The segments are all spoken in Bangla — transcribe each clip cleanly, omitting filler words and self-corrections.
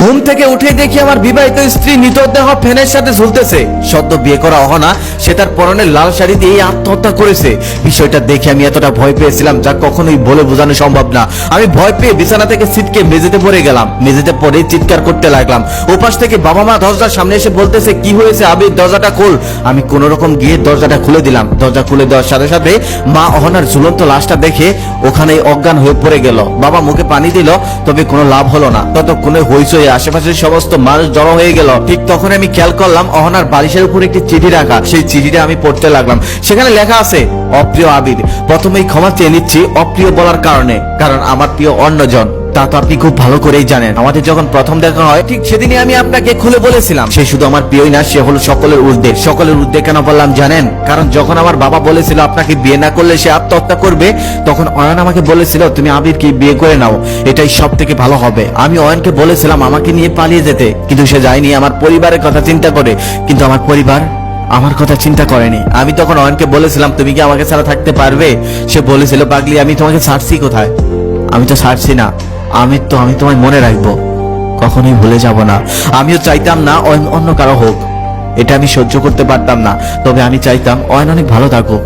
ঘুম থেকে উঠে দেখি আমার বিবাহিত স্ত্রী মৃতদেহ ফ্যানের সাথে ঝুলতেছে। সদ্য বিয়ে করা অহনা সে তার পরনের লাল শাড়ি দিয়ে আত্মহত্যা করেছে। বিষয়টা দেখে আমি এতটা ভয় পেয়েছিলাম যা কখনোই বলে বোঝানো সম্ভব না। আমি ভয় পেয়ে বিছানা থেকে ছিটকে মেঝেতে পড়ে গেলাম। মেঝেতে পড়ে চিৎকার করতে লাগলাম। ওপাশ থেকে বাবা মা দরজার সামনে এসে বলতেছে, কি হয়েছে আবির, দরজাটা খোল। আমি কোন রকম গিয়ে দরজাটা খুলে দিলাম। দরজা খুলে দেওয়ার সাথে সাথে মা অহনার ঝুলন্ত লাশটা দেখে ওখানেই অজ্ঞান হয়ে পড়ে গেল। বাবা মুখে পানি দিল, তবে কোনো লাভ হলো না। ততক্ষণে হইচই আশেপাশের সমস্ত মানুষ জড়ো হয়ে গেল। ঠিক তখন আমি খেয়াল করলাম অহনার বালিশের উপর একটি চিঠি রাখা। সেই চিঠিটা আমি পড়তে লাগলাম। সেখানে লেখা আছে, অপ্রিয় আবির, প্রথমেই ক্ষমা চেয়ে নিচ্ছি অপ্রিয় বলার কারণে, কারণ আমার প্রিয় অন্যজন। তা তো আপনি খুব ভালো করেই জানেন। আমাদের যখন প্রথম দেখা হয় ঠিক সেদিনই আমি আপনাকে খুলে বলেছিলাম সে শুধু আমার প্রিয়ই না, সে হলো সকলের ঊর্ধ্বে। সকলের ঊর্ধ্বে কেন বললাম জানেন? কারণ যখন আমার বাবা বলেছিল আপনাকে বিয়ে না করলে সে আত্মহত্যা করবে, তখন অয়ন আমাকে বলেছিল তুমি আবিরকে বিয়ে করে নাও, এটাই সব থেকে ভালো হবে। আমি অয়নকে বলেছিলাম আমাকে নিয়ে পালিয়ে যেতে, কিন্তু সে যায়নি আমার পরিবারের কথা চিন্তা করে। কিন্তু আমার পরিবার আমার কথা চিন্তা করেনি। আমি তখন অয়নকে বলেছিলাম তুমি কি আমাকে ছাড়া থাকতে পারবে? সে বলেছিল পাগলি, আমি তোমাকে ছাড়ছি কোথায়? আমি তো ছাড়ছি না। আমি তোমায় মনে রাখবো, কখনোই ভুলে যাব না। আমিও চাইতাম না অয়ন অন্য কারো হোক, এটা আমি সহ্য করতে পারতাম না। তবে আমি চাইতাম অয়ন অনেক ভালো থাকুক,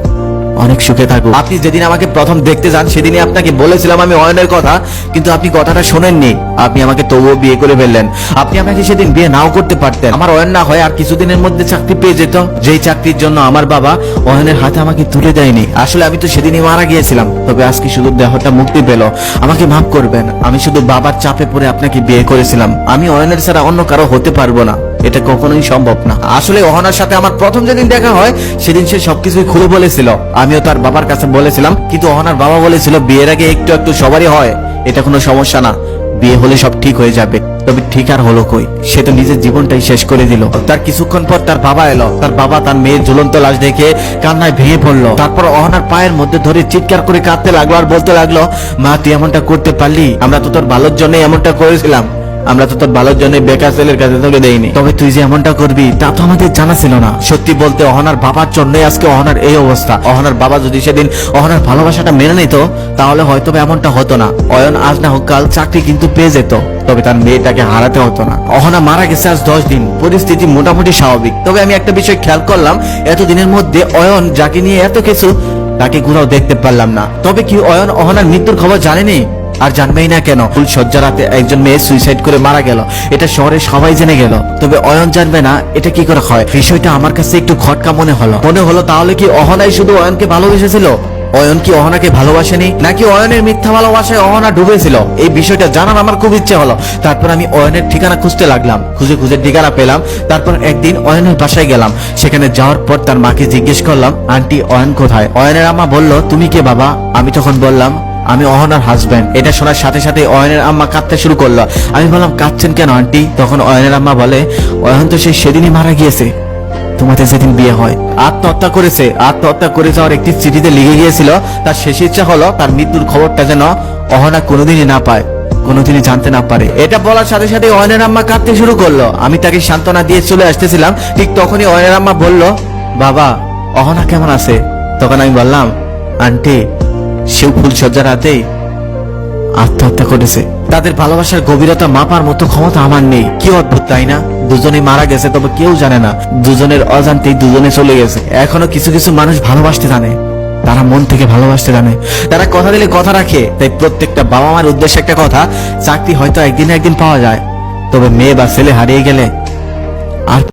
অনেক সুখে থাকুক। আপনি যেদিন আমাকে প্রথম দেখতে যান সেদিনই আপনাকে বলেছিলাম আমি অয়নের কথা, কিন্তু আপনি কথাটা শোনেননি। আপনি আমাকে তবুও বিয়ে করে ফেললেন। আপনি আমাকে সেদিন বিয়ে নাও করতে পারতেন। আমার অয়ন না হয় আর কিছুদিনের মধ্যে চাকরি পেয়ে যেত, যেই চাকরির জন্য আমার বাবা অয়নের হাতে আমাকে তুলে দেয়নি। আসলে আমি তো সেদিনই মারা গিয়েছিলাম, তবে আজকে শুধু দেহটা মুক্তি পেল। আমাকে মাফ করবেন, আমি শুধু বাবার চাপে পড়ে আপনাকে বিয়ে করেছিলাম। আমি অয়নের ছাড়া অন্য কারো হতে পারবো না, এটা কখনোই সম্ভব না। আসলে অহনার সাথে আমার প্রথম যেদিন দেখা হয় সেদিন সে সবকিছুই খুলে বলেছিল। আমিও তার বাবার কাছে বলেছিলাম, কিন্তু অহনার বাবা বলেছিল বিয়ের আগে একটু একটু সবারই হয়, এটা কোনো সমস্যা না, বিয়ে হলে সব ঠিক হয়ে যাবে। তবে ঠিক আর হলো কই, সে তো নিজের জীবনটাই শেষ করে দিল। তার কিছুক্ষণ পর তার বাবা এলো। তার বাবা তার মেয়ের ঝুলন্ত লাশ দেখে কান্নায় ভেঙে পড়লো। তারপর অহনার পায়ের মধ্যে ধরে চিৎকার করে কাঁদতে লাগলো আর বলতে লাগলো, মা তুই এমনটা করতে পারলি? আমরা তো তোর ভালোর জন্য এমনটা করেছিলাম, আমরা তো তোর ভালোর জন্য বেকার ছেলের কাছে তোকে দেইনি। তবে তুই যে এমনটা করবি তা তো আমাদের জানা ছিল না। সত্যি বলতে অহনার বাবার জন্যই আজকে অহনার এই অবস্থা। অহনার বাবা যদি সেদিন অহনার ভালোবাসাটা মেনে নিত তাহলে হয়তো এমনটা হতো না। অয়ন আজ না হোক কাল চাকরি কিন্তু পেয়ে যেত, তবে তার মেয়েটাকে হারাতে হতো না। অহনা মারা গেছে আজ 10 দিন, পরিস্থিতি মোটামুটি স্বাভাবিক। তবে আমি একটা বিষয় খেয়াল করলাম, এতদিনের মধ্যে অয়ন যাকে নিয়ে এত কিছু তাকে কোথাও দেখতে পারলাম না। তবে কি অয়ন অহনার মৃত্যুর খবর জানেনি? আর জানবেই না কেন? ফুল সজ্জা রাতে একজন মেয়ে সুইসাইড করে মারা গেল, এটা শহরে সবাই জেনে গেল, তবে অয়ন জানবে না, এটা কি করে হয়? বিষয়টা আমার কাছে একটু খটকা মনে হলো। তাহলে কি অহনাই শুধু অয়নকে ভালোবেসেছিল? অয়ন কি অহনাকে ভালোবাসেনি, নাকি অয়নের মিথ্যা ভালোবাসায় অহনা ডুবেছিল? এই বিষয়টা জানার আমার খুব ইচ্ছে হলো। তারপর আমি অয়নের ঠিকানা খুঁজতে লাগলাম। খুঁজে খুঁজে ঠিকানা পেলাম। তারপর একদিন অয়নের বাসায় গেলাম। সেখানে যাওয়ার পর তার মাকে জিজ্ঞেস করলাম, আন্টি অয়ন কোথায়? অয়নের আম্মা বলল, তুমি কে বাবা? আমি তখন বললাম, আমি অহনার হাজবেন্ড। এটা শোনার সাথে সাথে অয়নের আম্মা কাঁদতে শুরু করলো। আমি বললাম, কাঁদছেন কেন আন্টি? তখন অয়নের আম্মা বলে, অয়ন তো সেদিনই মারা গিয়েছে, তোমাদের যেদিন বিয়ে হয়। আত্মহত্যা করেছে। আত্মহত্যা করে যাওয়ার একটি চিঠিতে লিখে গিয়েছিল তার শেষ ইচ্ছা হলো তার মৃত্যুর খবরটা যেন অহনা কোনোদিনই না পায়, কোনোদিনই জানতে না পারে। এটা বলার সাথে সাথে অয়নের আম্মা কাঁদতে শুরু করলো। আমি তাকে সান্ত্বনা দিয়ে চলে আসতেছিলাম, ঠিক তখনই অয়নের আম্মা বলল, বাবা অহনা কেমন আছে? তখন আমি বললাম, আন্টি সেও ফুল সজ্জা রাতেই আত্মহত্যা করেছে। তাদের ভালোবাসার গভীরতা মাপার মতো ক্ষমতা আমার নেই। কি অদ্ভুত তাই না? দুজনেই মারা গেছে, তবে কেউ জানে না। দুজনের অজান্তেই দুজনে চলে গেছে। এখনো কিছু কিছু মানুষ ভালোবাসতে জানে, তারা মন থেকে ভালোবাসতে জানে, তারা কথা দিলে কথা রাখে। তাই প্রত্যেকটা বাবা মার উদ্দেশ্যে একটা কথা, চাকরি হয়তো একদিন একদিন পাওয়া যায়, তবে মেয়ে বা ছেলে হারিয়ে গেলে আর